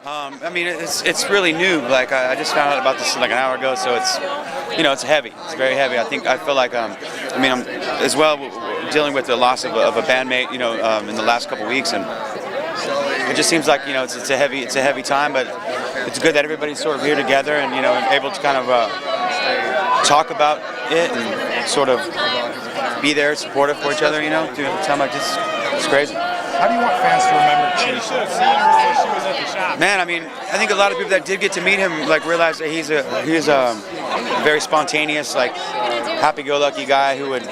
I mean, it's really new. Like I just found out about this like an hour ago, so it's it's heavy. It's very heavy. I feel like I mean I'm as well dealing with the loss of a bandmate in the last couple weeks, and it just seems like it's a heavy time, but it's good that everybody's sort of here together and able to kind of talk about it and sort of be there, supportive for each other. Through the time like this, it's crazy. How do you want fans to remember Chi? Man, I mean, I think a lot of people that did get to meet him realize that he's a very spontaneous, like happy-go-lucky guy who would,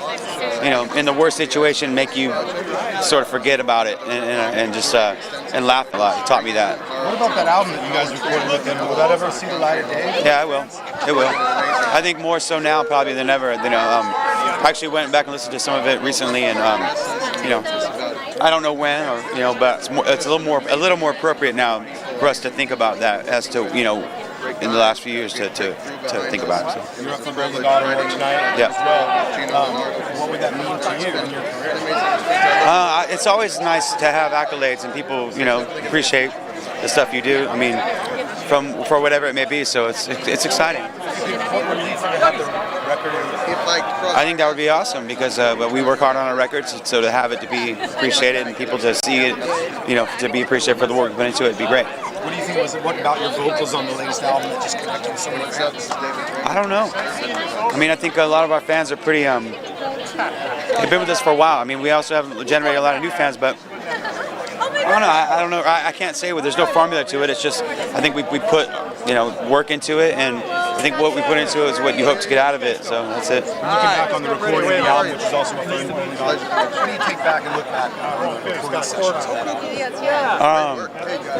in the worst situation, make you sort of forget about it and just and laugh a lot. He taught me that. What about that album that you guys recorded with him? Will that ever see the light of day? Yeah, it will. It will. I think more so now probably than ever. I actually went back and listened to some of it recently, and I don't know when, but it's a little more appropriate now for us to think about that as to in the last few years to think about it. So. You're up for Golden God Award tonight as well. What would that mean to you in your career? It's always nice to have accolades and people appreciate the stuff you do. I mean, for whatever it may be. So it's exciting. What would you think to have the record? I think that would be awesome because we work hard on our records, so to have it to be appreciated and people to see it, to be appreciated for the work we put into it would be great. What do you think what about your vocals on the latest album that just connected with so many fans? I don't know. I mean, I think a lot of our fans are pretty, they've been with us for a while. I mean, we also have generated a lot of new fans, but I don't know. I can't say there's no formula to it. It's just, I think we put, work into it, and I think what we put into it is what you hope to get out of it, so that's it. Looking back on the recording of the album, which is also a film, what do you take back and look back on the recording sessions?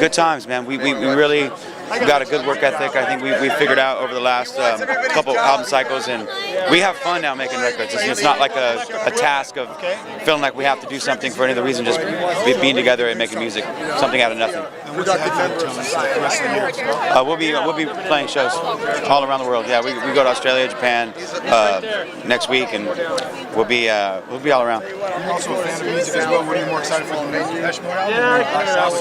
Good times, man. We really got a good work ethic. I think we figured out over the last couple album cycles, and we have fun now making records. It's not like a task of feeling like we have to do something for any other reason, just being together and making music, something out of nothing. We'll be playing shows all around the world. Yeah, we go to Australia, Japan next week, and we'll be all around. You're also a fan of music as well. What are you more excited for, the new Depeche Mode album or Black Sabbath?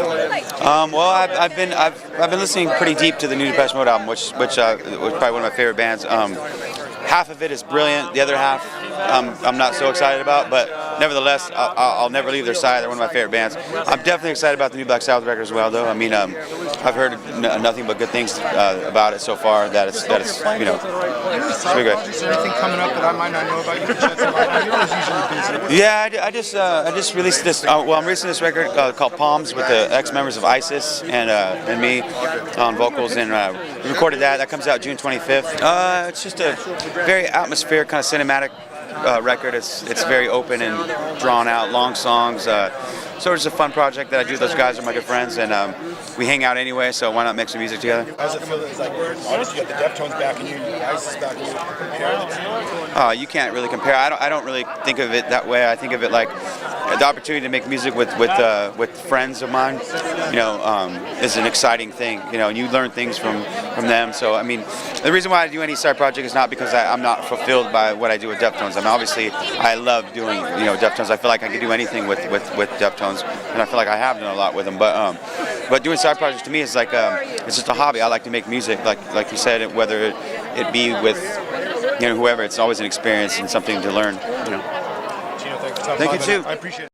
Well, I've been listening pretty deep to the new Depeche Mode album, which was probably one of my favorite bands. Half of it is brilliant. The other half I'm not so excited about, but nevertheless, I'll never leave their side. They're one of my favorite bands. I'm definitely excited about the new Black Sabbath record as well, though. I mean, I've heard nothing but good things about it so far. That it's it's pretty good. Is there anything coming up that I might not know about? You can shed some light on. You're always usually busy. Yeah, I just released this. I'm releasing this record called Palms with the ex-members of ISIS and me on vocals, and we recorded that. That comes out June 25th. It's just a very atmospheric, kind of cinematic record. It's very open and drawn out, long songs. So it's a fun project that I do with those guys. Are my good friends, and we hang out anyway. So why not make some music together? How does it feel? It's like obviously you got the Deftones back and you, ISIS back and you. You can't really compare. I don't really think of it that way. I think of it like the opportunity to make music with friends of mine. Is an exciting thing. And you learn things from them. So I mean, the reason why I do any side project is not because I'm not fulfilled by what I do with Deftones. I mean, obviously I love doing Deftones. I feel like I can do anything with Deftones, and I feel like I have done a lot with them. But doing side projects to me is like it's just a hobby. I like to make music, like you said, whether it be with whoever. It's always an experience and something to learn. Chino, Thank you too. I appreciate it.